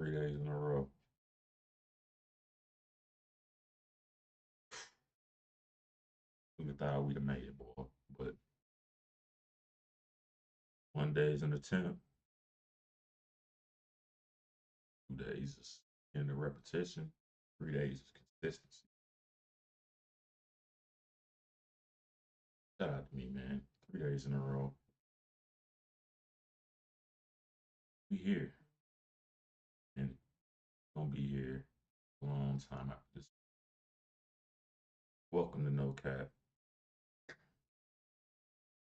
3 days in a row. We thought we'd have made it, boy. But one day is an attempt. 2 days is in the repetition. 3 days is consistency. Shout out to me, man. 3 days in a row. We here. And gonna be here a long time after this. Welcome to No Cap.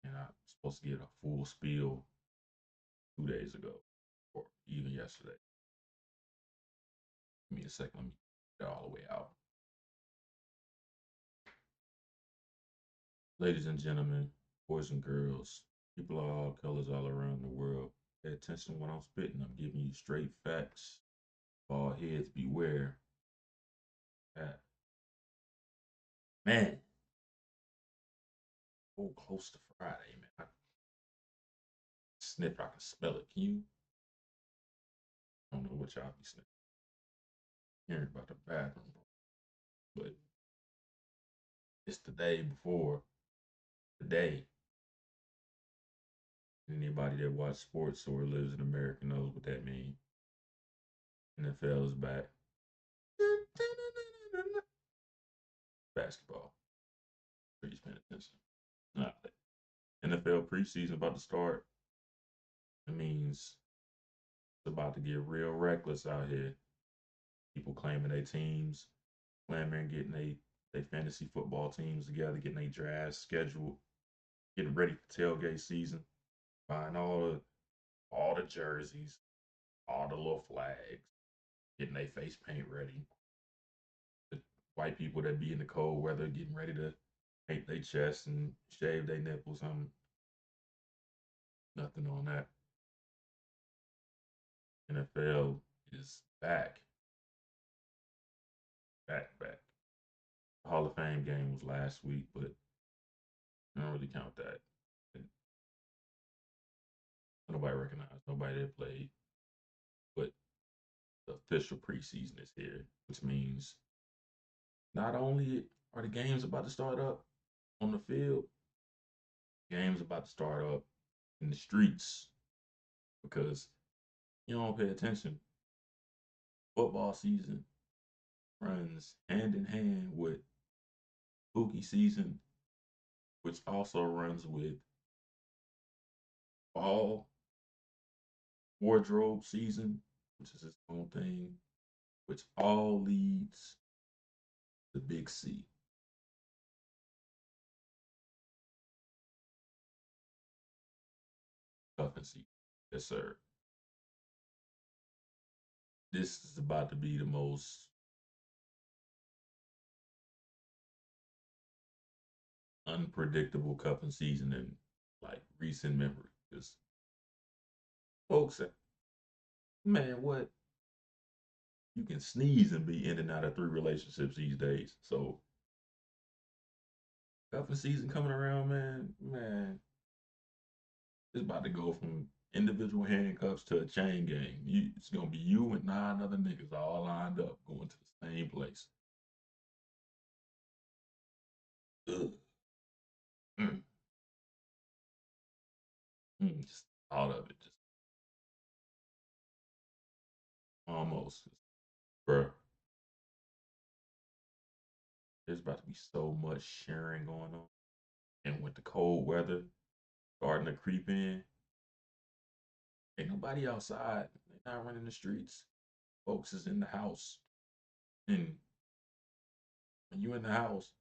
And I'm supposed to get a full spiel 2 days ago, or even yesterday. Give me a second, let me get all the way out. Ladies and gentlemen, boys and girls, people of all colors all around the world, pay attention when I'm spitting. I'm giving you straight facts. All heads beware. Man, oh, close to Friday, man. I can smell it. Can you? I don't know what y'all be sniffing. Hearing about the bathroom, but it's the day before the day. Anybody that watches sports or lives in America knows what that means. NFL is back. Basketball. Please pay attention. NFL preseason about to start. It means it's about to get real reckless out here. People claiming their teams, clamoring, getting they fantasy football teams together, getting their drafts scheduled, getting ready for tailgate season, buying all the jerseys, all the little flags, getting their face paint ready. The white people that be in the cold weather getting ready to paint their chest and shave their nipples. Nothing on that. NFL is back. Back. The Hall of Fame game was last week, but I don't really count that. Nobody recognized, nobody that played. But the official preseason is here, which means not only are the games about to start up on the field, games about to start up in the streets because you don't pay attention. Football season runs hand in hand with spooky season, which also runs with fall wardrobe season, which is its own thing, which all leads to Big C. Cuffing season. Yes, sir. This is about to be the most unpredictable cuffing season in like recent memory. Because folks, man, what you can sneeze and be in and out of 3 relationships these days. So cuffing season coming around, man, it's about to go from individual handcuffs to a chain gang. It's gonna be you and 9 other niggas all lined up going to the same place. Ugh. Mm. Just thought of it, just almost, bro. There's about to be so much sharing going on, and with the cold weather starting to creep in, ain't nobody outside. They're not running the streets. Folks is in the house, and when you in the house,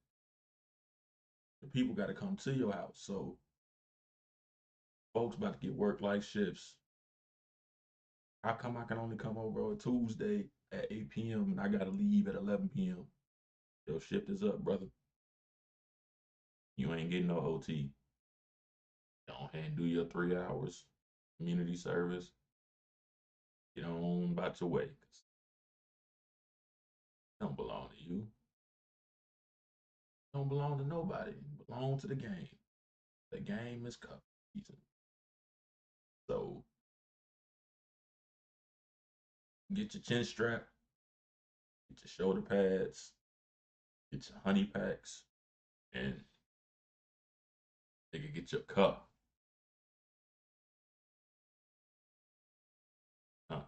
the people got to come to your house. So folks about to get work like shifts. How come I can only come over on Tuesday at 8 p.m. and I gotta leave at 11 p.m.? Your shift is up, brother. You ain't getting no OT. Go ahead and do your 3 hours community service. Get on about your way. 'Cause it don't belong to you. It don't belong to nobody. It belong to the game. The game is cup season. So Get your chin strap, get your shoulder pads, get your honey packs, and they can get your cup. Um,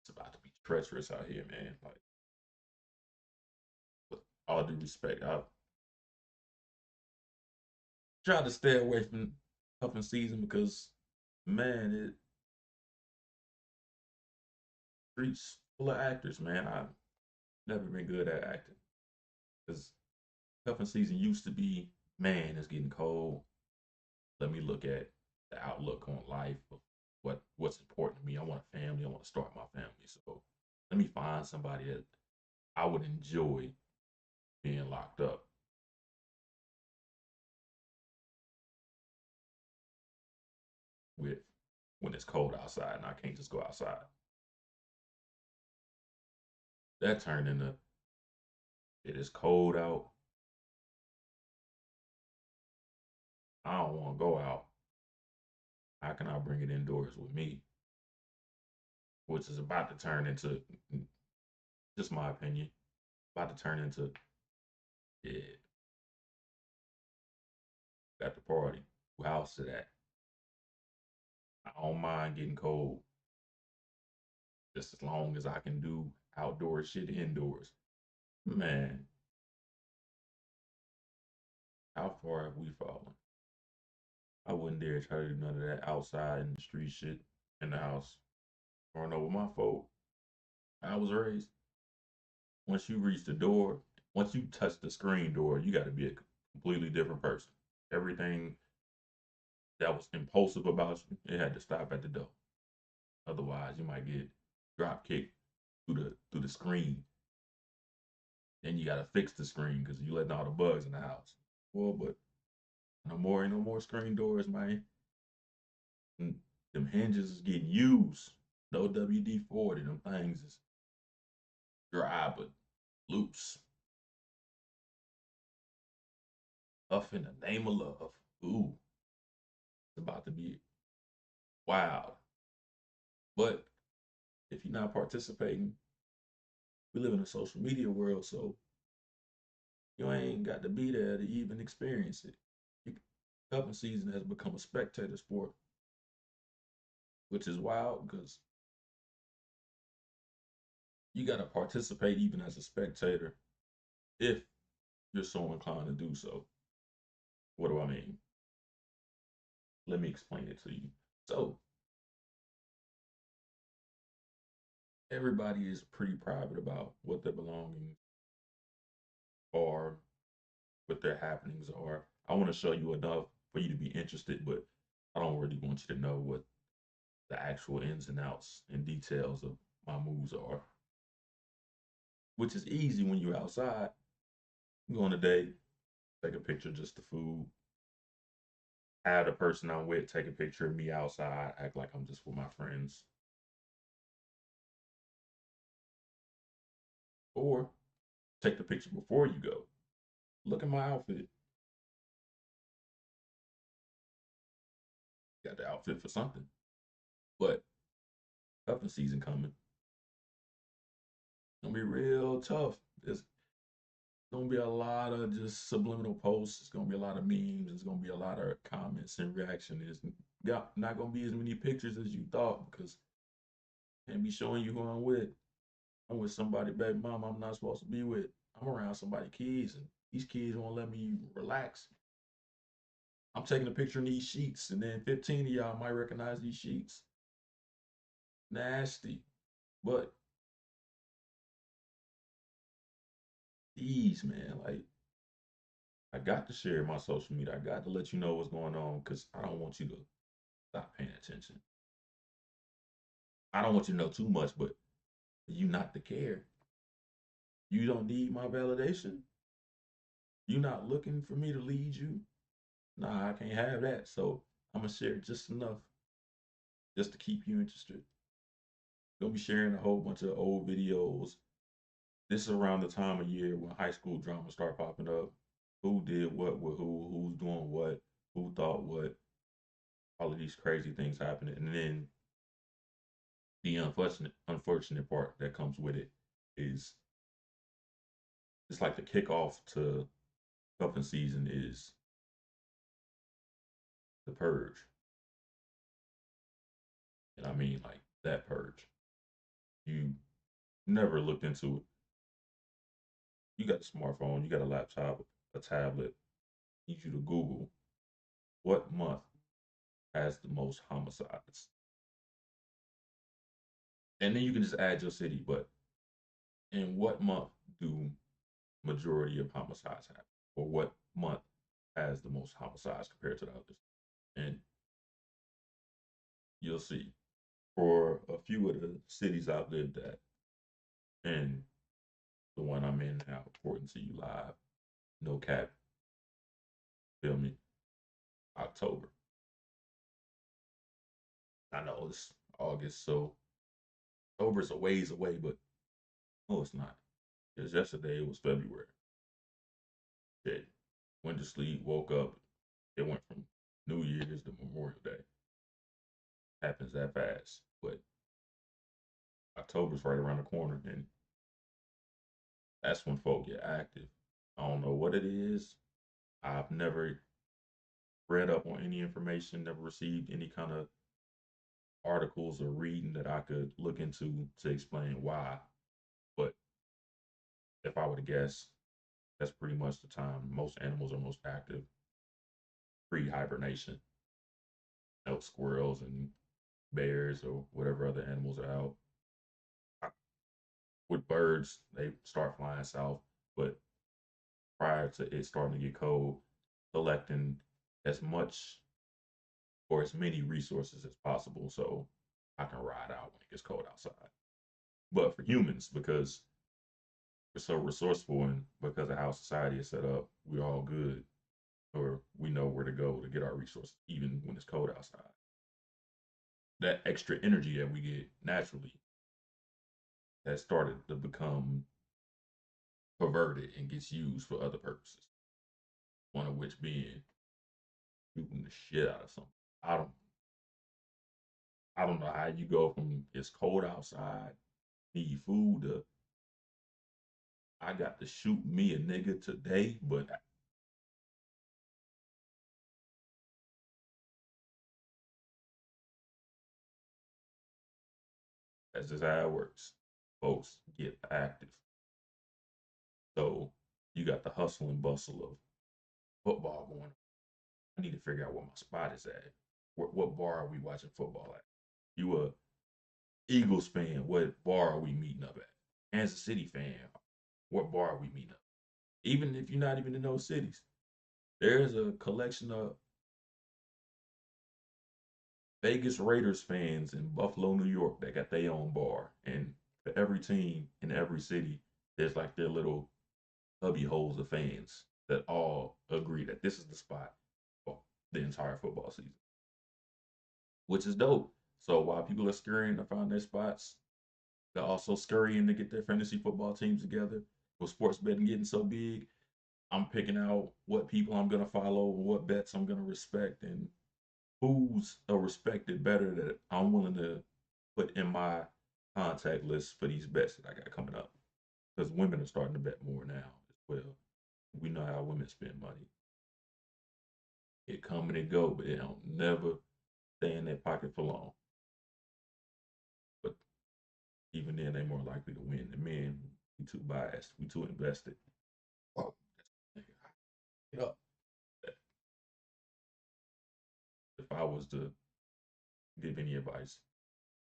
it's about to be treacherous out here, man. Like, with all due respect, I try to stay away from cuffing season because, man, it streets full of actors, man. I've never been good at acting because cuffing season used to be, man, it's getting cold. Let me look at the outlook on life of what's important to me. I want a family. I want to start my family. So let me find somebody that I would enjoy being locked up with when it's cold outside and I can't just go outside. That turned into it is cold out. I don't want to go out. How can I bring it indoors with me? Which is about to turn into, just my opinion, about to turn into, yeah, got the party. Who house it at? I don't mind getting cold just as long as I can do outdoor shit indoors. Man, how far have we fallen? I wouldn't dare try to do none of that outside in the street shit in the house. I don't know what my fault. I was raised. Once you reach the door, once you touch the screen door, you got to be a completely different person. Everything that was impulsive about you, it had to stop at the door. Otherwise, you might get drop kicked through the screen. Then you got to fix the screen because you letting all the bugs in the house. Well, but no more screen doors, man. Them hinges is getting used. No WD-40. Them things is dry but loose. Up in the name of love. Ooh, it's about to be wild. But if you're not participating, we live in a social media world, so you ain't got to be there to even experience it. Cuffing season has become a spectator sport, which is wild because you got to participate even as a spectator if you're so inclined to do so. What do I mean? Let me explain it to you. So, everybody is pretty private about what their belongings are, what their happenings are. I want to show you enough for you to be interested, but I don't really want you to know what the actual ins and outs and details of my moves are, which is easy when you're outside. You go on a date, take a picture of just the food, have the person I'm with take a picture of me outside, act like I'm just with my friends. Or take the picture before you go. Look at my outfit. Got the outfit for something. But cuffing season coming. It's gonna be real tough. It's gonna be a lot of just subliminal posts. It's gonna be a lot of memes. It's gonna be a lot of comments and reaction. It's not gonna be as many pictures as you thought because I can't be showing you who I'm with. I'm with somebody, baby mama, I'm not supposed to be with. I'm around somebody kids, and these kids won't let me relax. I'm taking a picture in these sheets, and then 15 of y'all might recognize these sheets. Nasty. But these, man, like, I got to share my social media. I got to let you know what's going on because I don't want you to stop paying attention. I don't want you to know too much, but you not to care. You don't need my validation. You not looking for me to lead you. Nah, I can't have that. So I'm gonna share just enough just to keep you interested. Gonna be sharing a whole bunch of old videos. This is around the time of year when high school drama start popping up. Who did what with who? Who's doing what? Who thought what? all of these crazy things happening, and then the unfortunate part that comes with it is it's like the kickoff to cuffing season is the purge, and I mean like that purge. You never looked into it. You got a smartphone, you got a laptop, a tablet. I need you to Google what month has the most homicides, and then you can just add your city. But in what month do majority of homicides happen, or what month has the most homicides compared to the others? And you'll see for a few of the cities I've lived at, and the one I'm in now, reporting to you live, no cap, feel me? October. I know it's August, so October's a ways away, but no, it's not. Because yesterday it was February. Shit. Went to sleep, woke up. It went from New Year's to Memorial Day. Happens that fast. But October's right around the corner, and that's when folk get active. I don't know what it is. I've never read up on any information, never received any kind of articles or reading that I could look into to explain why. But if I were to guess, that's pretty much the time most animals are most active pre hibernation. You know, squirrels and bears or whatever other animals are out. With birds, they start flying south, but prior to it starting to get cold, collecting as much or as many resources as possible so I can ride out when it gets cold outside. But for humans, because we're so resourceful and because of how society is set up, we're all good or we know where to go to get our resources, even when it's cold outside. That extra energy that we get naturally has started to become perverted and gets used for other purposes. One of which being shooting the shit out of something. I don't I don't know how you go from it's cold outside, need food to I got to shoot me a nigga today, but that's just how it works. Folks get active. So you got the hustle and bustle of football going. I need to figure out where my spot is at. What bar are we watching football at? You a Eagles fan? What bar are we meeting up at? Kansas City fan? What bar are we meeting up? Even if you're not even in those cities, there's a collection of Vegas Raiders fans in Buffalo, New York that got their own bar. And for every team in every city, there's like their little hubby holes of fans that all agree that this is the spot for the entire football season, which is dope. So while people are scurrying to find their spots, they're also scurrying to get their fantasy football teams together. With sports betting getting so big, I'm picking out what people I'm gonna follow, what bets I'm gonna respect, and who's a respected better that I'm willing to put in my contact list for these bets that I got coming up. Because women are starting to bet more now as well. We know how women spend money. It come and it go, but it don't never stay in their pocket for long. But even then, they're more likely to win. The men, we too biased, we too invested. Oh, get up. If I was to give any advice,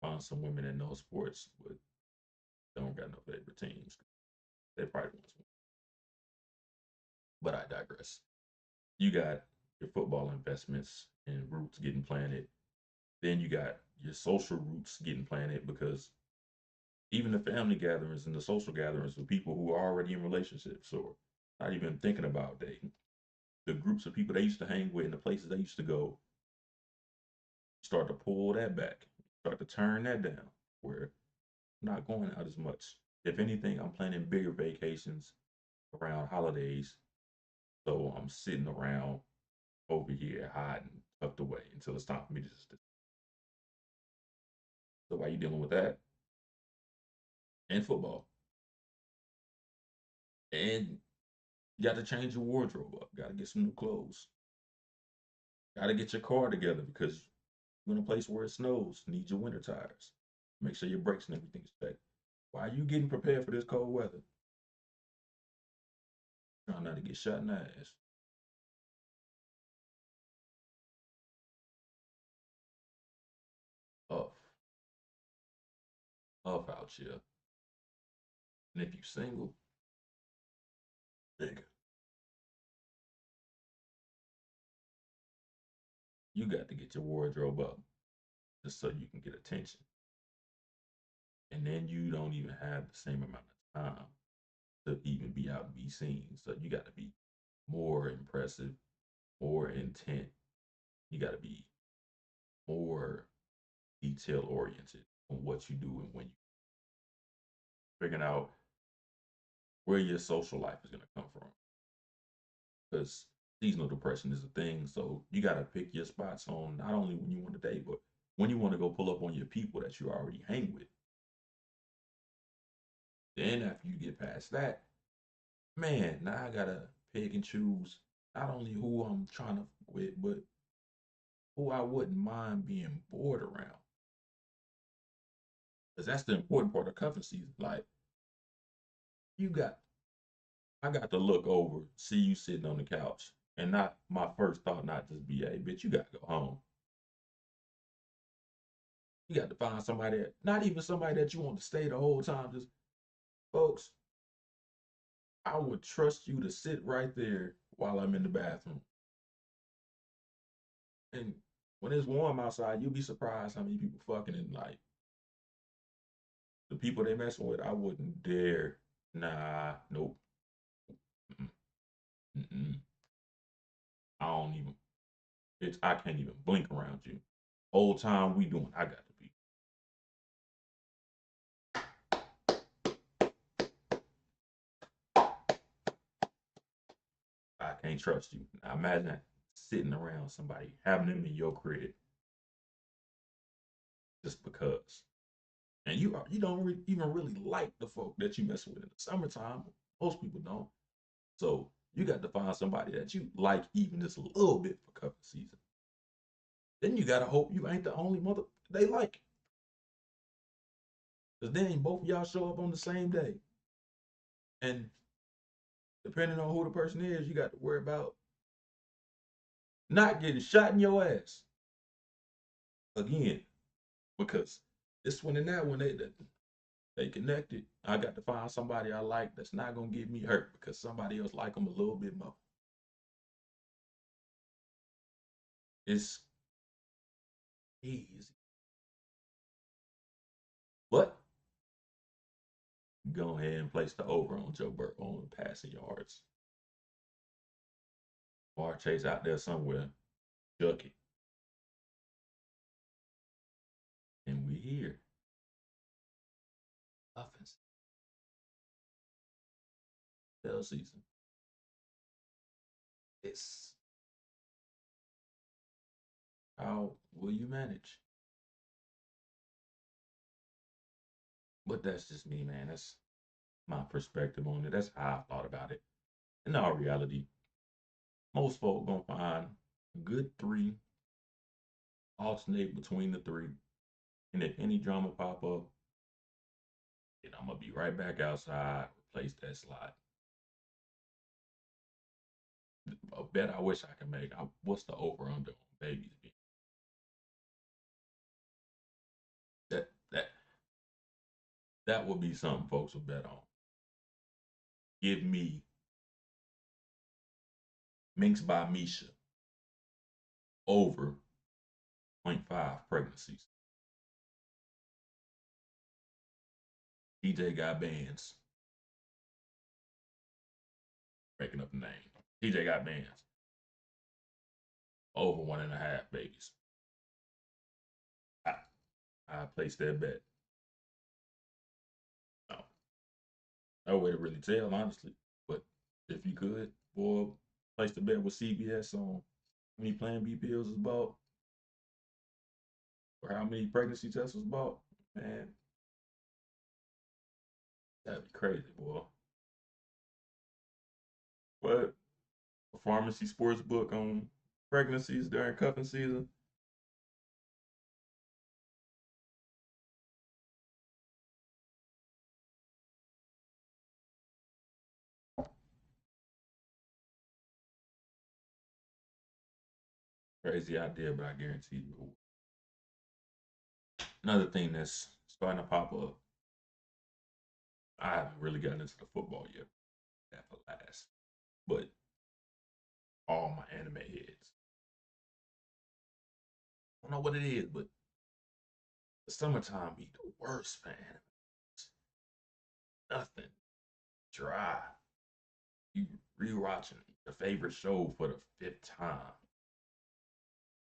find some women that know sports, but don't got no favorite teams. They probably want to win. But I digress. You got your football investments and roots getting planted. Then you got your social roots getting planted because even the family gatherings and the social gatherings with people who are already in relationships or not even thinking about dating, the groups of people they used to hang with and the places they used to go, start to pull that back, start to turn that down, where I'm not going out as much. If anything, I'm planning bigger vacations around holidays. So I'm sitting around over here hiding tucked away until it's time for me to just. So while you dealing with that and football, and you got to change your wardrobe up, got to get some new clothes, got to get your car together because you're in a place where it snows, need your winter tires, make sure your brakes and everything is checked. Why are you getting prepared for this cold weather? Trying not to get shot in the ass. Tough, tough out here. And if you single, nigga, you got to get your wardrobe up just so you can get attention. And then you don't even have the same amount of time to even be out and be seen. So you got to be more impressive, more intent. You got to be more detail oriented on what you do and when you figuring out where your social life is going to come from. Because seasonal depression is a thing. So you got to pick your spots on not only when you want to date, but when you want to go pull up on your people that you already hang with. Then after you get past that, man, now I gotta pick and choose not only who I'm trying to with, but who I wouldn't mind being bored around. Because that's the important part of cuffing season. Like, you got, I got to look over, see you sitting on the couch, and not my first thought, not just be, hey, bitch, you got to go home. You got to find somebody, not even somebody that you want to stay the whole time. Just, folks, I would trust you to sit right there while I'm in the bathroom. And when it's warm outside, you'll be surprised how many people fucking and like the people they messing with. I wouldn't dare. Nah, nope. Mm-mm, mm-mm. I don't even. It's I can't even blink around you. Whole time we doing, I got to be. I can't trust you. Now imagine sitting around somebody having them in your crib just because, and you don't even really like the folk that you mess with in the summertime. Most people don't. So you got to find somebody that you like even just a little bit for cuffing season. Then you gotta hope you ain't the only mother they like. Cause then both of y'all show up on the same day. And depending on who the person is, you got to worry about not getting shot in your ass. Again, because this one and that one they connected. I got to find somebody I like that's not gonna get me hurt because somebody else like them a little bit more. It's easy. But go ahead and place the over on Joe Burrow on passing yards. Or Chase out there somewhere, chuck it. And we here. Offense. Bell season. It's how will you manage? But that's just me, man. That's my perspective on it. That's how I thought about it. In all reality, most folk gonna find a good three, alternate between the three, and if any drama pop up, then I'm gonna be right back outside, replace that slot. A bet I wish I could make. What's the over under on babies being? That that would be something folks would bet on. Give me Minx by Misha over zero point 0.5 pregnancies. TJ got bands. Breaking up the name. TJ got bands. Over 1.5 babies. I, I placed that bet. No, no way to really tell, honestly. But if you could, boy, place the bet with CBS on how many Plan B pills was bought, or how many pregnancy tests was bought, man, that'd be crazy, boy. But a pharmacy sports book on pregnancies during cuffing season, crazy idea, but I guarantee you. Another thing that's starting to pop up, I haven't really gotten into the football yet. That for last, but all my anime heads. I don't know what it is, but the summertime be the worst, man. It's nothing dry. You rewatching your favorite show for the fifth time.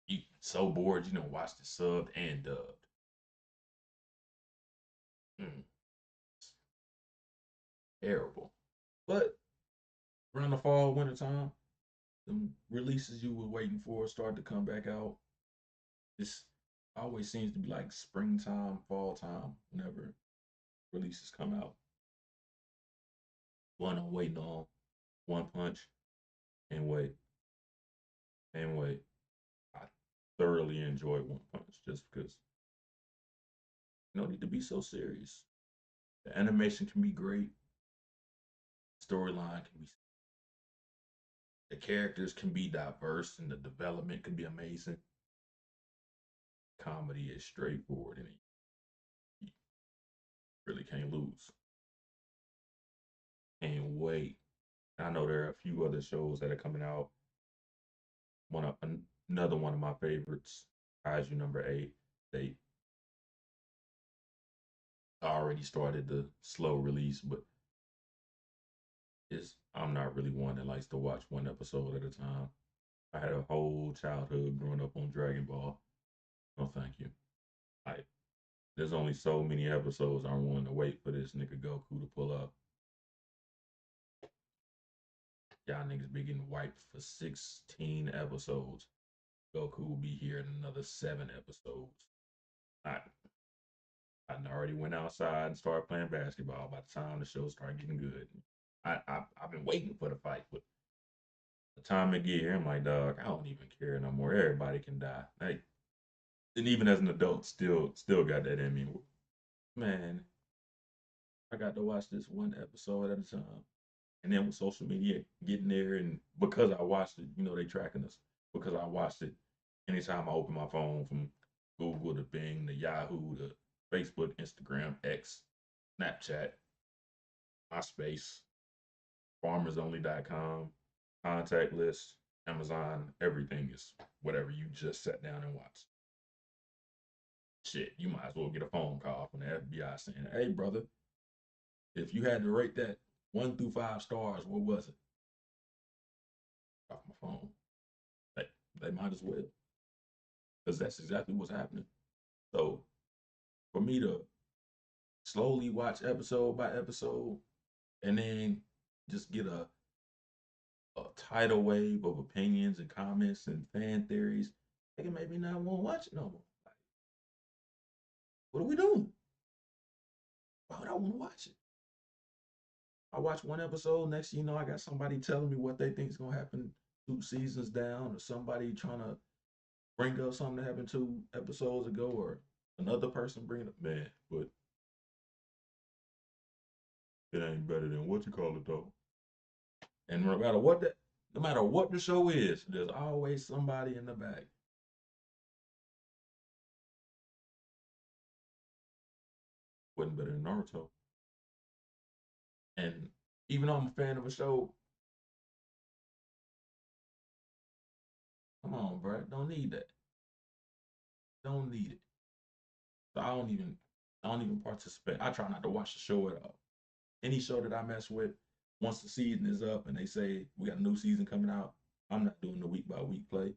You so bored you don't watch the subbed and dubbed. Mm, terrible. But around the fall, winter time, the releases you were waiting for start to come back out. This always seems to be like springtime, fall time, whenever releases come out. One I'm waiting on, One Punch, and wait, and wait. I thoroughly enjoy One Punch just because you don't need to be so serious. The animation can be great, storyline can be, the characters can be diverse, and the development can be amazing. Comedy is straightforward, and you really can't lose. And wait, I know there are a few other shows that are coming out. One of another one of my favorites, Kaiju number 8. They already started the slow release, but I'm not really one that likes to watch one episode at a time. I had a whole childhood growing up on Dragon Ball. No, thank you. I There's only so many episodes I'm willing to wait for this nigga Goku to pull up. Y'all niggas be getting wiped for 16 episodes. Goku will be here in another 7 episodes. I I already went outside and started playing basketball by the time the show started getting good. I've been waiting for the fight, but the time it get here, I'm like, dog, I don't even care no more. Everybody can die. Like, and even as an adult, still got that in me. Man, I got to watch this one episode at a time. And then with social media getting there, and because I watched it, they tracking us. Because I watched it, anytime I open my phone from Google to Bing to Yahoo to Facebook, Instagram, X, Snapchat, MySpace, FarmersOnly.com, contact list, Amazon, everything is whatever you just sat down and watched. Shit, you might as well get a phone call from the FBI saying, "Hey, brother, if you had to rate that 1 through 5 stars, what was it?" Off my phone. They, they might as well, because that's exactly what's happening. So for me to slowly watch episode by episode and then just get a tidal wave of opinions and comments and fan theories, they can make me not want to watch it no more. Like, what are we doing? Why would I want to watch it? I watch one episode, next thing you know, I got somebody telling me what they think is gonna happen 2 seasons down, or somebody trying to bring up something that happened 2 episodes ago, or another person bringing up, man. But it ain't better than what you call it though. And no matter what the show is, there's always somebody in the back. Wasn't better than Naruto. And even though I'm a fan of a show, come on, bro, don't need that. Don't need it. So I don't even participate. I try not to watch the show at all. Any show that I mess with, once the season is up and they say we got a new season coming out, I'm not doing the week by week play.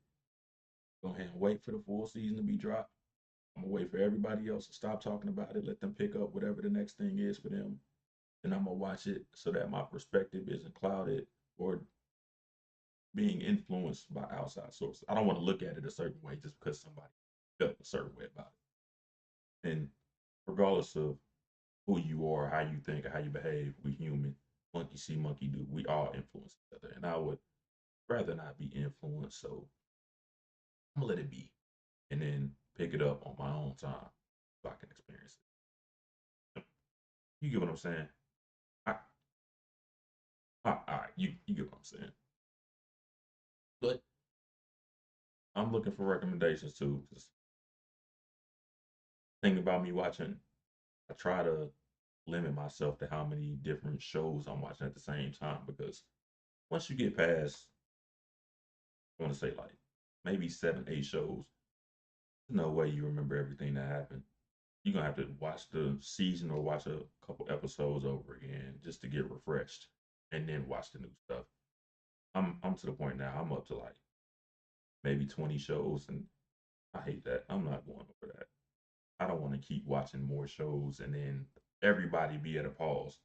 Go ahead and wait for the full season to be dropped. I'm gonna wait for everybody else to stop talking about it, let them pick up whatever the next thing is for them, and I'm gonna watch it so that my perspective isn't clouded or being influenced by outside sources. I don't want to look at it a certain way just because somebody felt a certain way about it. And regardless of who you are, how you think, or how you behave, we human. Monkey see, monkey do. We all influence each other. And I would rather not be influenced, so I'm gonna let it be. And then pick it up on my own time so I can experience it. You get what I'm saying? I, all right, you get what I'm saying. But I'm looking for recommendations too. Because thing about me watching, I try to limit myself to how many different shows I'm watching at the same time because once you get past, I want to say like maybe 7, 8 shows, there's no way you remember everything that happened. You're gonna have to watch the season or watch a couple episodes over again just to get refreshed, and then watch the new stuff. I'm to the point now. I'm up to like maybe 20 shows, and I hate that. I'm not going over that. I don't want to keep watching more shows and then everybody be at a pause.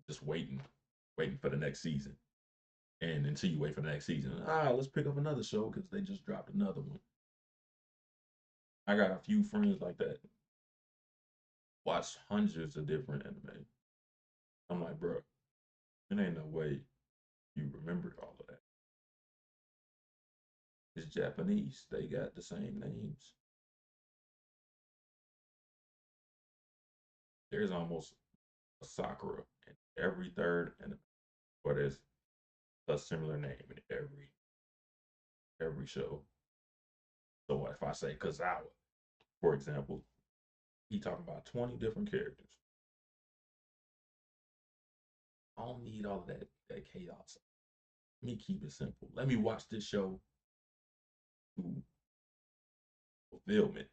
Just waiting for the next season. And until you wait for the next season, let's pick up another show because they just dropped another one. I got a few friends like that. Watch hundreds of different anime. I'm like, bro, it ain't no way you remembered all of that. It's Japanese. They got the same names. There's almost a Sakura in every third anime, or there's a similar name in every show. So if I say Kazawa, for example, he talking about 20 different characters. I don't need all of that chaos. Let me keep it simple. Let me watch this show to fulfillment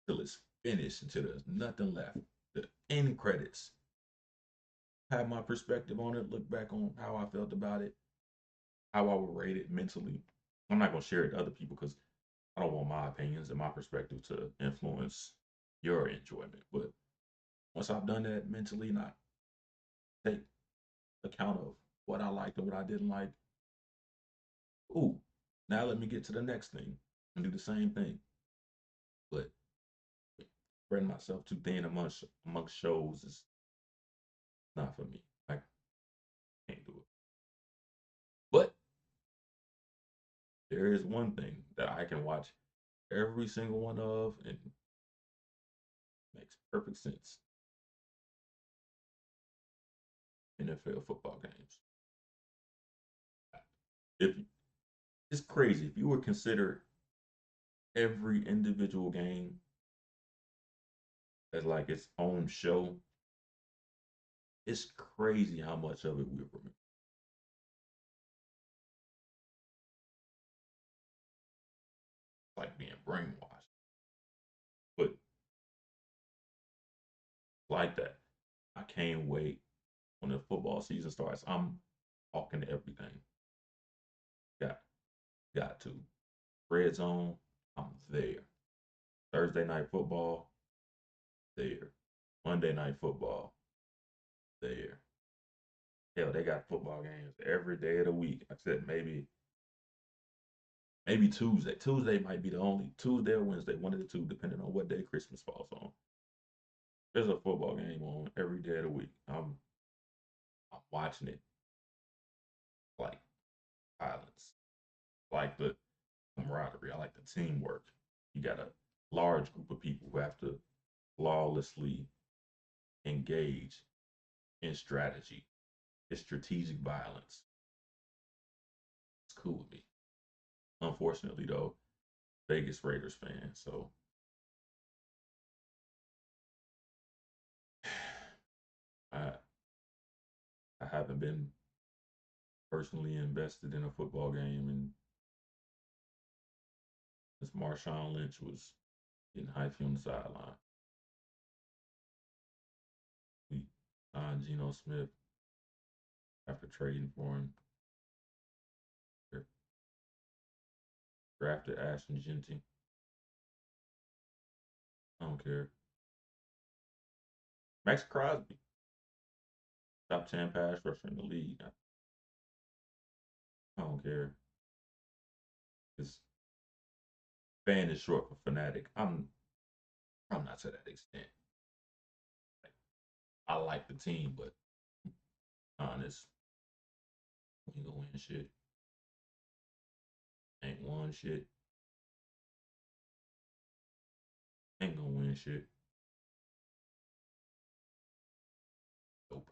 till it's finished, until there's nothing left. The end credits. Have my perspective on it, look back on how I felt about it, how I would rate it mentally. I'm not gonna share it to other people because I don't want my opinions and my perspective to influence your enjoyment. But once I've done that mentally and I take account of what I liked and what I didn't like, ooh, now let me get to the next thing and do the same thing. But spreading myself too thin amongst shows is not for me. I can't do it. But there is one thing that I can watch every single one of and makes perfect sense. NFL football games. If it's crazy, if you would consider every individual game as like its own show, it's crazy how much of it we remember. Like being brainwashed. But like that, I can't wait when the football season starts. I'm talking everything. Got got to. Red zone, I'm there. Thursday night football, there. Monday night football, there. Hell, they got football games every day of the week. I said maybe Tuesday. Tuesday might be the only Tuesday or Wednesday, one of the two, depending on what day Christmas falls on. There's a football game on every day of the week. I'm watching it like violence, like the camaraderie. I like the teamwork. You got a large group of people who have to flawlessly engage in strategy. It's strategic violence. It's cool with me. Unfortunately, though, Vegas Raiders fan, so I I haven't been personally invested in a football game, and since Marshawn Lynch was getting hyped on the sideline, we signed Geno Smith after trading for him. Drafted Ashton Genty. I don't care. Max Crosby, top 10 pass rusher in the league. I don't care. His fan is short for fanatic. I'm not to that extent. Like, I like the team, but honest, we ain't gonna win shit. Ain't won shit. Ain't gonna win shit. Nope.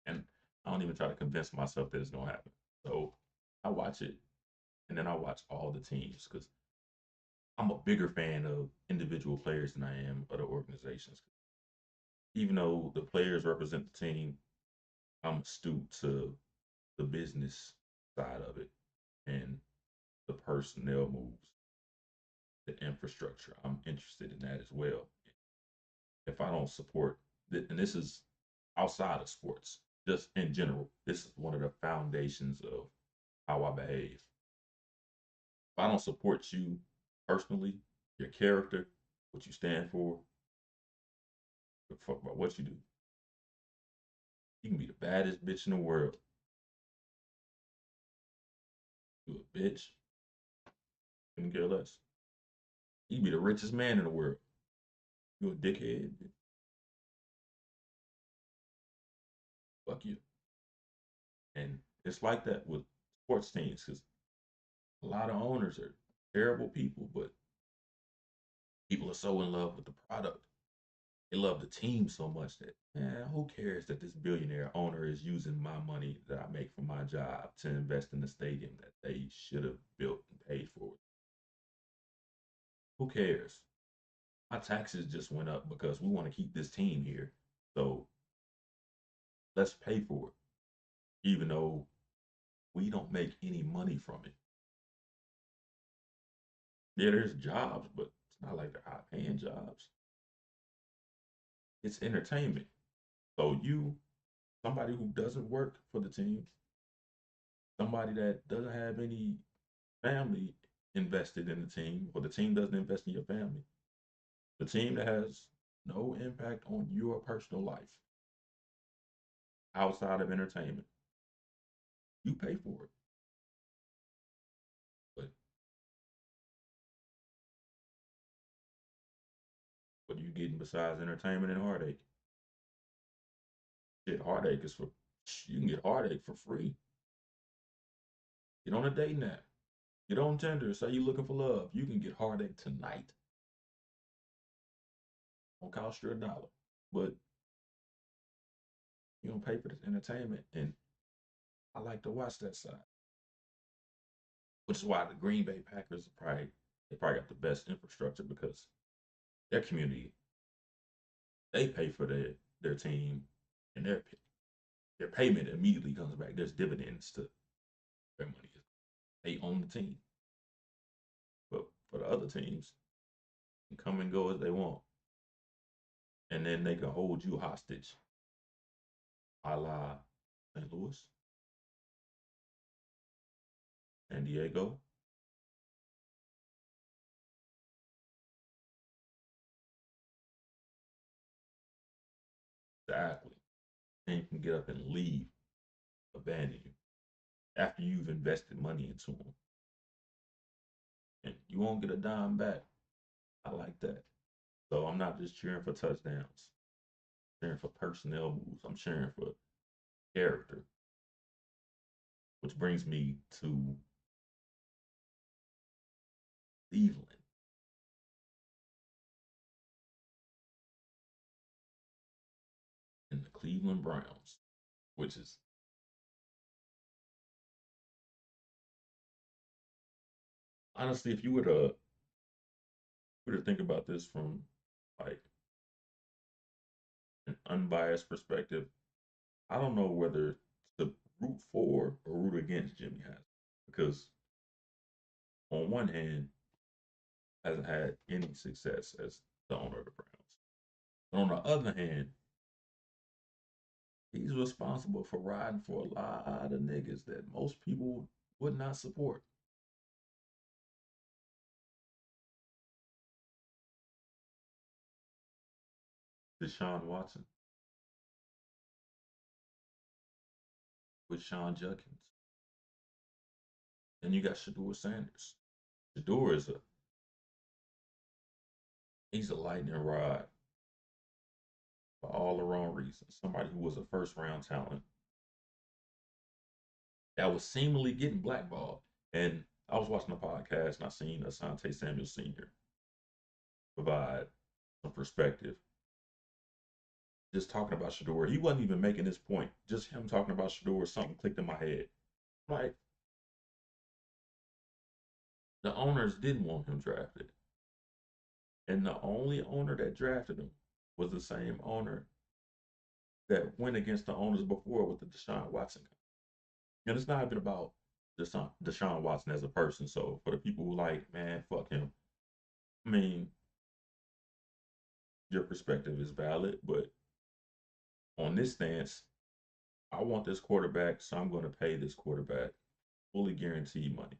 And I don't even try to convince myself that it's gonna happen. So I watch it, and then I watch all the teams because I'm a bigger fan of individual players than I am of the organizations. Even though the players represent the team, I'm astute to the business side of it and the personnel moves, the infrastructure. I'm interested in that as well. If I don't support, and this is outside of sports, just in general, this is one of the foundations of how I behave. If I don't support you personally, your character, what you stand for, fuck about what you do. You can be the baddest bitch in the world. You a bitch. Couldn't care less. You can be the richest man in the world. You a dickhead. Fuck you. And it's like that with sports teams because a lot of owners are terrible people, but people are so in love with the product. They love the team so much that, man, who cares that this billionaire owner is using my money that I make from my job to invest in the stadium that they should have built and paid for? Who cares? My taxes just went up because we want to keep this team here. So let's pay for it, even though we don't make any money from it. Yeah, there's jobs, but it's not like they're high paying jobs. It's entertainment. So somebody who doesn't work for the team, somebody that doesn't have any family invested in the team, or the team doesn't invest in your family, the team that has no impact on your personal life outside of entertainment, you pay for it. But what are you getting besides entertainment and heartache? Shit, heartache is for you can get heartache for free. Get on a dating app. Get on Tinder. Say you're looking for love. You can get heartache tonight. Won't cost you $1. But you don't pay for this entertainment. And I like to watch that side. Which is why the Green Bay Packers they probably got the best infrastructure because their community, they pay for their team and their payment immediately comes back. There's dividends to their money. They own the team. But for the other teams, they can come and go as they want. And then they can hold you hostage, a la St. Louis, San Diego. Exactly. And you can get up and leave, abandon you after you've invested money into them. And you won't get a dime back. I like that. So I'm not just cheering for touchdowns, I'm cheering for personnel moves. I'm cheering for character, which brings me to Cleveland and the Cleveland Browns, which is honestly, if you were to think about this from like an unbiased perspective, I don't know whether to root for or root against Jimmy Haslam because on one hand, hasn't had any success as the owner of the Browns. But on the other hand, he's responsible for riding for a lot of niggas that most people would not support. Deshaun Watson with Sean Judkins. Then you got Shador Sanders. Shador is he's a lightning rod for all the wrong reasons. Somebody who was a first round talent that was seemingly getting blackballed. And I was watching a podcast and I seen Asante Samuel Sr. provide some perspective. Just talking about Shador, he wasn't even making this point. Just him talking about Shador, something clicked in my head. Like, the owners didn't want him drafted. And the only owner that drafted him was the same owner that went against the owners before with the Deshaun Watson. And it's not even about Deshaun Watson as a person. So for the people who like, man, fuck him. I mean, your perspective is valid, but on this stance, I want this quarterback, so I'm going to pay this quarterback fully guaranteed money,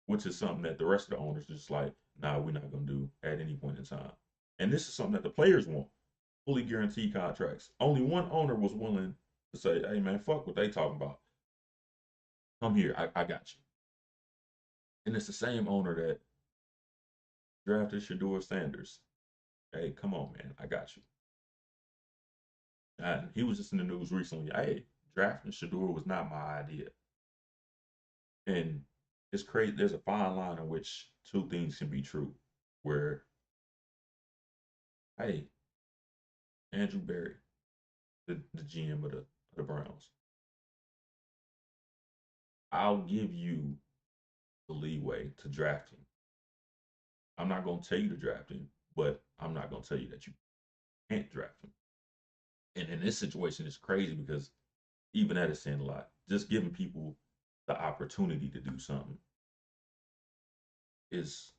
which is something that the rest of the owners are just like, nah, we're not going to do at any point in time. And this is something that the players want, fully guaranteed contracts. Only one owner was willing to say, hey, man, fuck what they talking about. Come here, I got you. And it's the same owner that drafted Shador Sanders. Hey, come on, man, I got you. And he was just in the news recently. Hey, drafting Shador was not my idea. And it's crazy. There's a fine line in which two things can be true. Where, hey, Andrew Berry, the GM of the Browns, I'll give you the leeway to draft him. I'm not going to tell you to draft him, but I'm not going to tell you that you can't draft him. And in this situation, it's crazy because even that is saying a lot. Just giving people the opportunity to do something is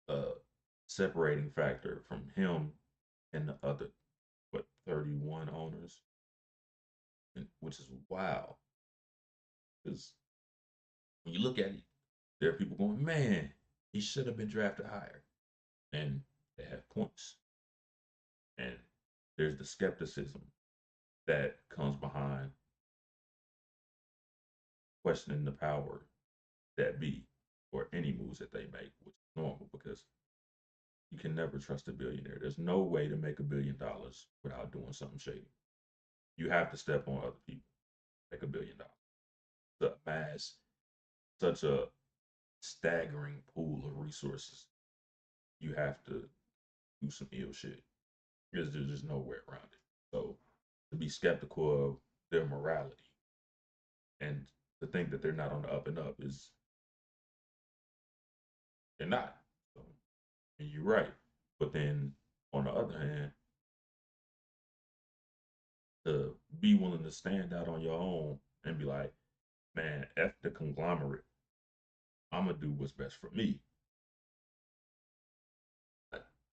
a separating factor from him and the other, what, 31 owners, which is wild. Because when you look at it, there are people going, man, he should have been drafted higher. And they have points. And there's the skepticism that comes behind questioning the power that be or any moves that they make, which is normal because you can never trust a billionaire. There's no way to make $1 billion without doing something shady. You have to step on other people, make $1 billion. To amass such a staggering pool of resources, you have to do some ill shit. Because there's just no way around it. So to be skeptical of their morality and to think that they're not on the up and up is they're not. So, and you're right. But then on the other hand, to be willing to stand out on your own and be like, man, F the conglomerate. I'm gonna do what's best for me.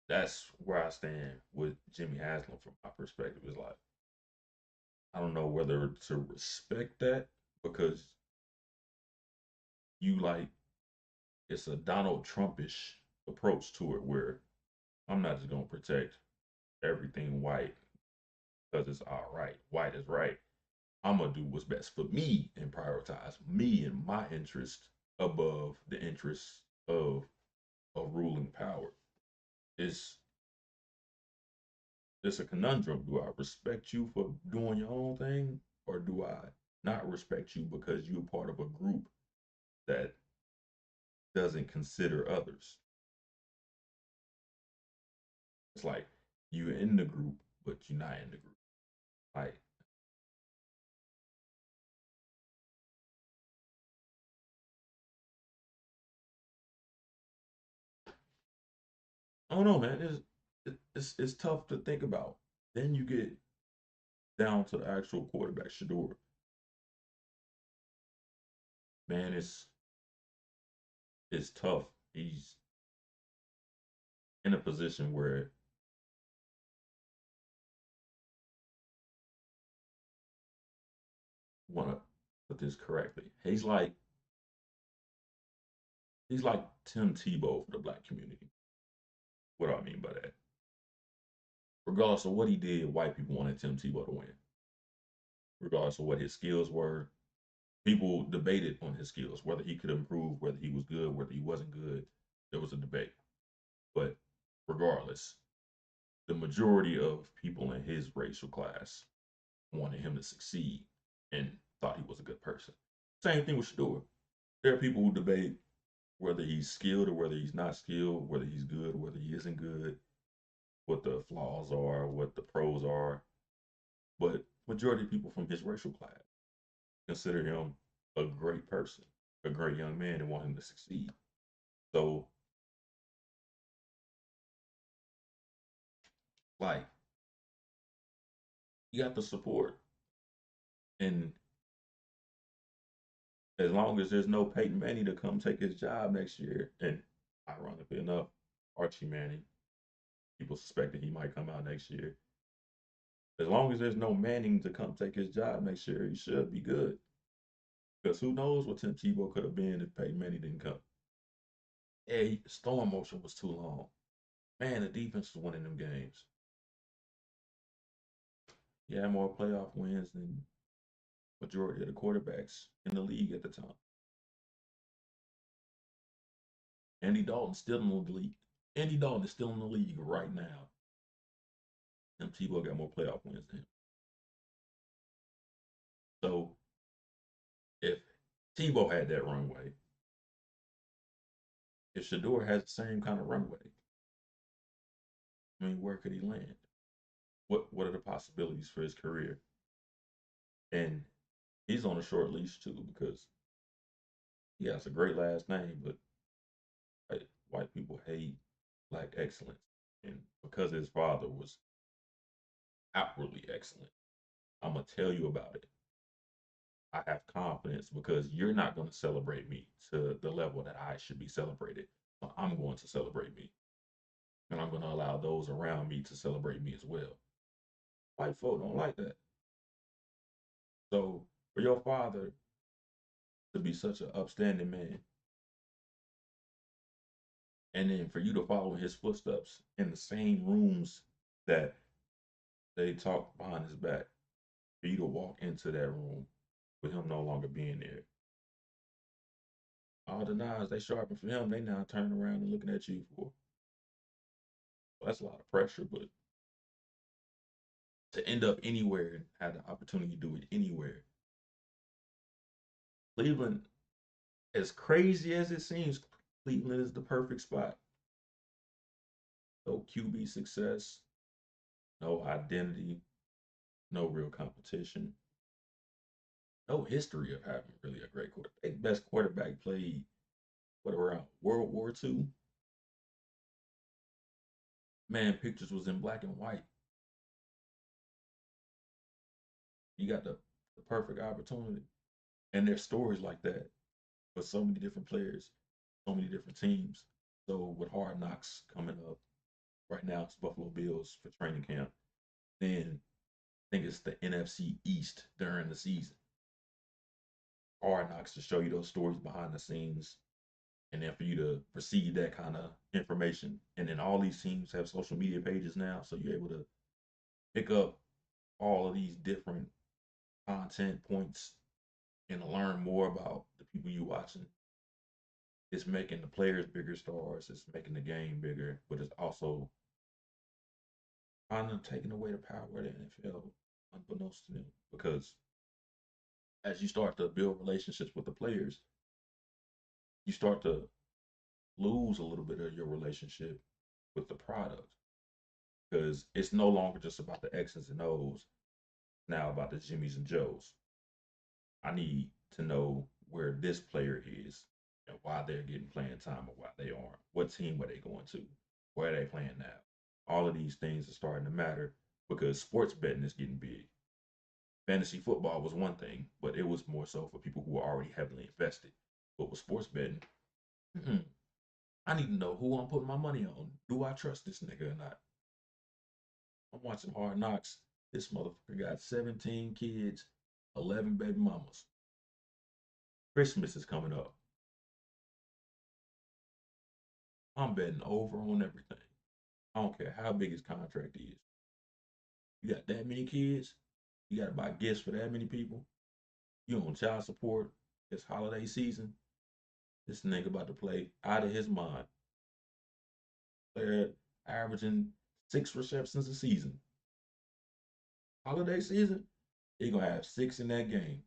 That's where I stand with Jimmy Haslam from my perspective. Is like I don't know whether to respect that because you like it's a Donald Trumpish approach to it where I'm not just gonna protect everything white because it's all right. White is right. I'm gonna do what's best for me and prioritize me and my interest above the interests of a ruling power. It's it's a conundrum. Do I respect you for doing your own thing, or do I not respect you because you're part of a group that doesn't consider others? It's like you're in the group, but you're not in the group. Like I don't know, man. It's tough to think about. Then you get down to the actual quarterback, Shador. Man, it's tough. He's in a position where want to put this correctly. He's like Tim Tebow for the black community. What do I mean by that? Regardless of what he did, white people wanted Tim Tebow to win. Regardless of what his skills were, people debated on his skills, whether he could improve, whether he was good, whether he wasn't good. There was a debate. But regardless, the majority of people in his racial class wanted him to succeed and thought he was a good person. Same thing with Shador. There are people who debate whether he's skilled or whether he's not skilled, whether he's good or whether he isn't good, what the flaws are, what the pros are. But majority of people from his racial class consider him a great person, a great young man, and want him to succeed. So, like, you got the support, and as long as there's no Peyton Manning to come take his job next year, and ironically enough, Archie Manning, people suspect that he might come out next year. As long as there's no Manning to come take his job next year, he should be good. Because who knows what Tim Tebow could have been if Peyton Manning didn't come. Yeah, storm motion was too long. Man, the defense was winning them games. He had more playoff wins than majority of the quarterbacks in the league at the time. Andy Dalton's still in the league. Andy Dalton is still in the league right now. Tim Tebow got more playoff wins than him. So if Tebow had that runway, if Shador has the same kind of runway, I mean, where could he land? What are the possibilities for his career? And he's on a short leash too because he has a great last name, but white people hate black excellence. And because his father was outwardly excellent, I'm gonna tell you about it. I have confidence because you're not going to celebrate me to the level that I should be celebrated. So I'm going to celebrate me. And I'm going to allow those around me to celebrate me as well. White folk don't like that. So for your father to be such an upstanding man, and then for you to follow in his footsteps in the same rooms that they talk behind his back, for you to walk into that room with him no longer being there. All the knives they sharpen for him, they now turn around and looking at you for. Well, that's a lot of pressure, but to end up anywhere and have the opportunity to do it anywhere. Cleveland, as crazy as it seems, Cleveland is the perfect spot. No QB success, no identity, no real competition, no history of having really a great quarterback. Their best quarterback played, what, around World War II? Man, pictures was in black and white. You got the perfect opportunity. And there's stories like that for so many different players, so many different teams. So with Hard Knocks coming up, right now it's Buffalo Bills for training camp. Then I think it's the NFC East during the season. Hard Knocks to show you those stories behind the scenes, and then for you to receive that kind of information. And then all these teams have social media pages now, so you're able to pick up all of these different content points and to learn more about the people you're watching. It's making the players bigger stars. It's making the game bigger, but it's also kind of taking away the power of the NFL, unbeknownst to them. Because as you start to build relationships with the players, you start to lose a little bit of your relationship with the product because it's no longer just about the X's and O's. Now about the Jimmys and Joes. I need to know where this player is and why they're getting playing time or why they aren't. What team are they going to? Where are they playing now? All of these things are starting to matter because sports betting is getting big. Fantasy football was one thing, but it was more so for people who were already heavily invested. But with sports betting, I need to know who I'm putting my money on. Do I trust this nigga or not? I'm watching Hard Knocks. This motherfucker got 17 kids, 11 baby mamas. Christmas is coming up. I'm betting over on everything. I don't care how big his contract is. You got that many kids. You got to buy gifts for that many people. You on child support. It's holiday season. This nigga about to play out of his mind. They're averaging 6 receptions a season. Holiday season, he gonna have 6 in that game.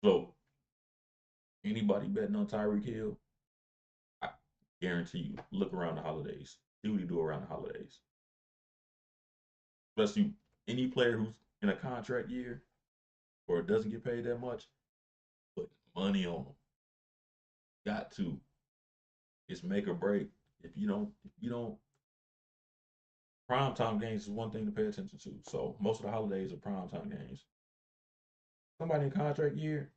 So anybody betting on Tyreek Hill, I guarantee you, look around the holidays. See what he do around the holidays. Especially any player who's in a contract year or doesn't get paid that much, put money on them. Got to. It's make or break. If you don't, prime time games is one thing to pay attention to. So most of the holidays are prime time games. Somebody in contract year,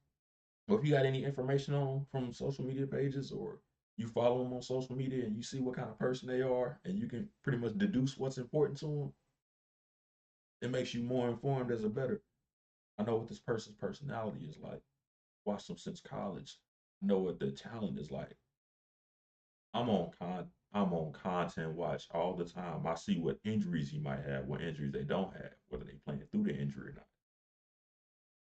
or if you got any information on from social media pages or you follow them on social media and you see what kind of person they are and you can pretty much deduce what's important to them, it makes you more informed as a better. I know what this person's personality is like. Watched them since college. I know what their talent is like. I'm on content watch all the time. I see what injuries he might have, what injuries they don't have, whether they playing through the injury or not.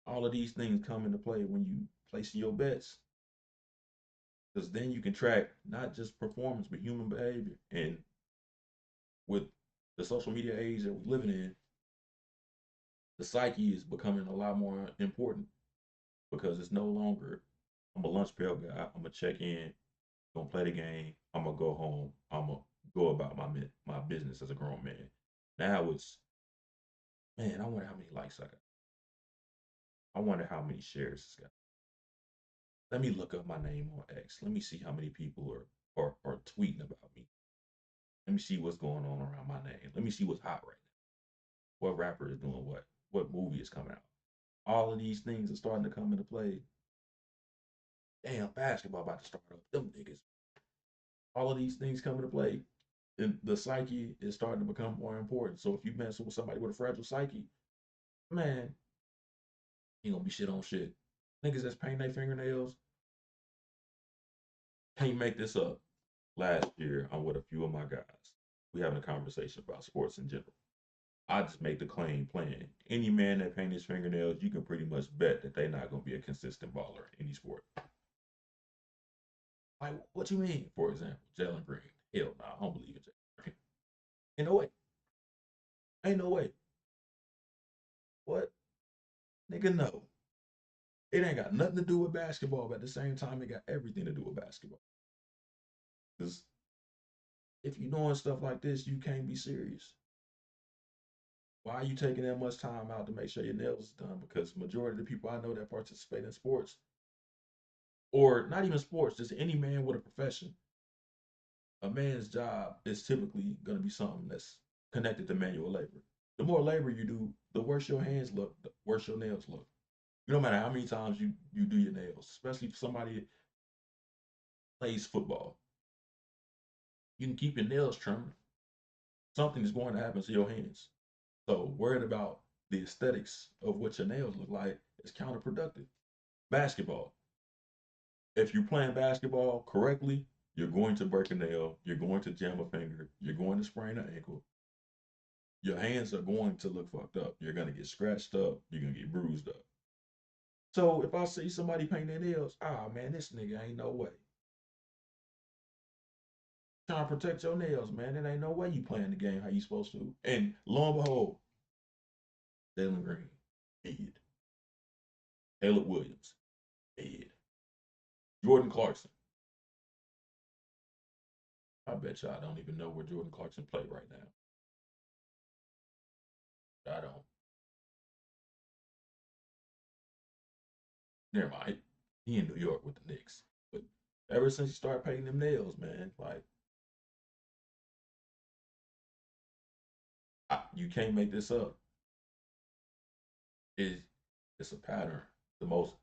All of these things come into play when you placing your bets. Because then you can track not just performance but human behavior. And with the social media age that we're living in, the psyche is becoming a lot more important because it's no longer I'm a lunch pail guy. I'm gonna check in, gonna play the game. I'm gonna go home. I'm gonna go about my business as a grown man. Now it's man. I wonder how many likes I got. I wonder how many shares it's got. Let me look up my name on X. Let me see how many people are tweeting about me. Let me see what's going on around my name. Let me see what's hot right now. What rapper is doing what? What movie is coming out? All of these things are starting to come into play. Damn, basketball about to start up. Them niggas. All of these things come into play. And the psyche is starting to become more important. So if you mess with somebody with a fragile psyche, man, ain't gonna be shit on shit. Niggas that's painting their fingernails can't make this up. Last year, I'm with a few of my guys. We having a conversation about sports in general. I just make the claim playing. Any man that paint his fingernails, you can pretty much bet that they're not gonna be a consistent baller in any sport. Like, what you mean? For example, Jalen Green. Hell no, I don't believe in Jalen Green. Ain't no way. Ain't no way. What? Nigga, no. It ain't got nothing to do with basketball, but at the same time, it got everything to do with basketball. Because if you're doing stuff like this, you can't be serious. Why are you taking that much time out to make sure your nails is done? Because majority of the people I know that participate in sports, or not even sports, just any man with a profession, a man's job is typically going to be something that's connected to manual labor. The more labor you do, the worse your hands look, the worse your nails look. No matter how many times you do your nails, especially if somebody that plays football, you can keep your nails trimmed. Something is going to happen to your hands. So worried about the aesthetics of what your nails look like is counterproductive. Basketball. If you're playing basketball correctly, you're going to break a nail, you're going to jam a finger, you're going to sprain an ankle. Your hands are going to look fucked up. You're going to get scratched up. You're going to get bruised up. So if I see somebody paint their nails, man, this nigga ain't no way. Trying to protect your nails, man. It ain't no way you playing the game how you supposed to. And lo and behold, Jalen Green, dead. Caleb Williams, dead. Jordan Clarkson. I bet y'all don't even know where Jordan Clarkson play right now. I don't. Never mind. He in New York with the Knicks. But ever since he started painting them nails, man, like you can't make this up. It's, it's a pattern. The most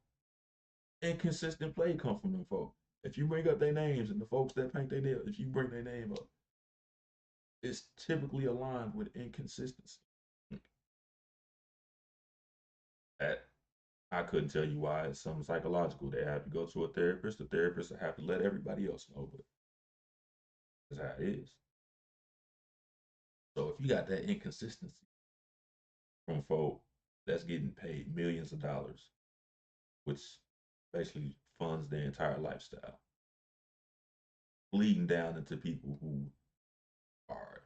inconsistent play come from them folks. If you bring up their names and the folks that paint their nails, if you bring their name up, it's typically aligned with inconsistency. That I couldn't tell you why. It's something psychological. They have to go to a therapist. The therapist will have to let everybody else know, but that's how it is. So if you got that inconsistency from folk that's getting paid millions of dollars, which basically funds their entire lifestyle, bleeding down into people who are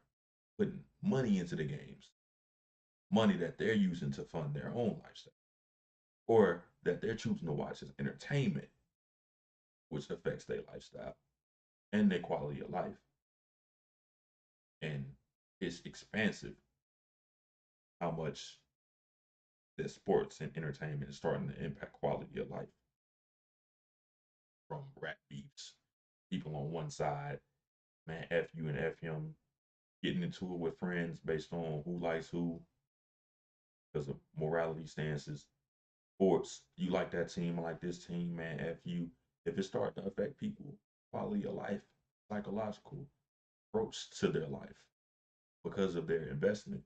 putting money into the games, money that they're using to fund their own lifestyle, or that they're choosing to watch as entertainment, which affects their lifestyle and their quality of life. And it's expansive how much that sports and entertainment is starting to impact quality of life, from rap beefs, people on one side, man, F you and F him, getting into it with friends based on who likes who because of morality stances. Sports, you like that team, I like this team, man, F you. If it's starting to affect people, quality of life, psychological approach to their life because of their investment,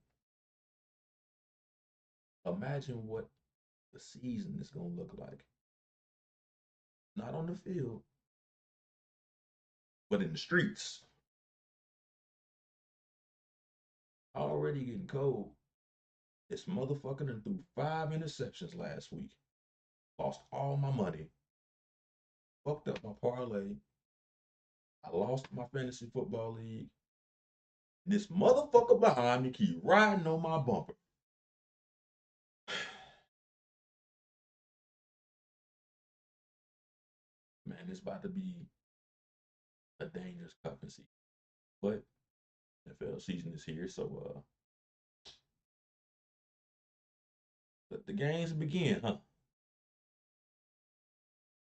imagine what the season is going to look like. Not on the field, but in the streets. Already getting cold. This motherfucker done threw 5 interceptions last week. Lost all my money. Fucked up my parlay. I lost my fantasy football league. This motherfucker behind me keep riding on my bumper. Man, it's about to be a dangerous cuffing season. But NFL season is here, so let the games begin, huh?